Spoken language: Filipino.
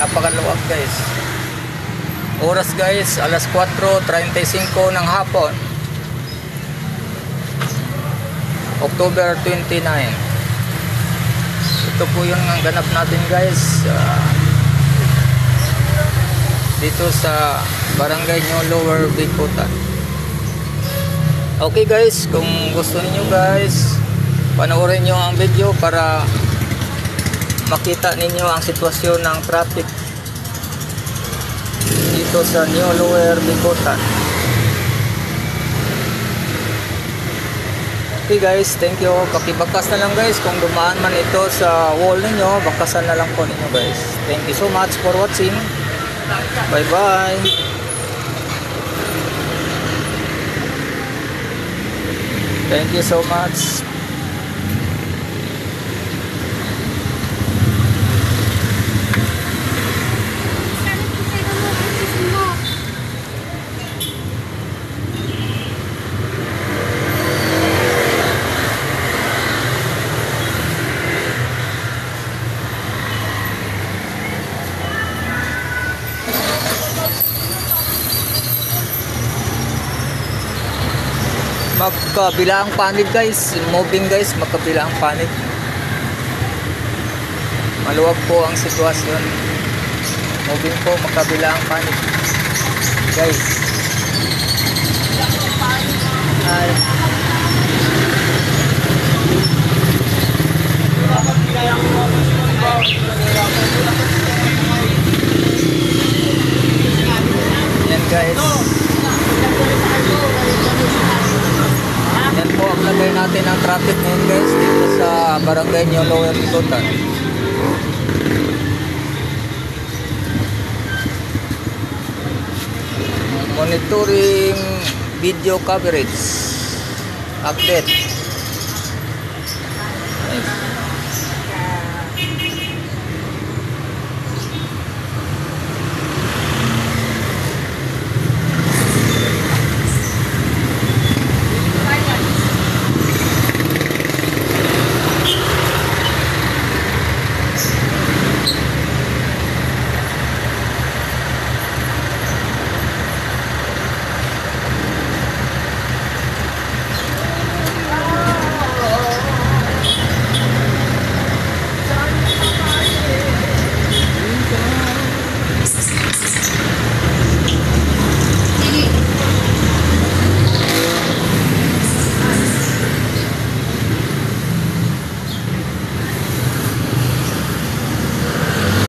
napakaluwag guys. Oras guys, alas 4:35 ng hapon, October 29. Ito po yung ganap natin guys, dito sa Barangay Nyo Lower Bicutan. Okay guys, kung gusto niyo guys, panoorin nyo ang video para makita ninyo ang sitwasyon ng traffic dito sa Nyo Lower Bicutan. Okay guys, thank you. Pakibakas na lang guys, kung dumaan man ito sa wall ninyo, bakasan na lang po ninyo guys. Thank you so much for watching. Bye bye. Thank you so much. Magkabila ang panig guys, moving guys, magkabila ang panig. Maluwag po ang sitwasyon. Moving po, magkabila ang panig guys. Yan guys. Yan po ang lagay natin ng traffic ngayon guys dito sa Barangay Nyo Lower Bicutan. Monitoring video coverage update.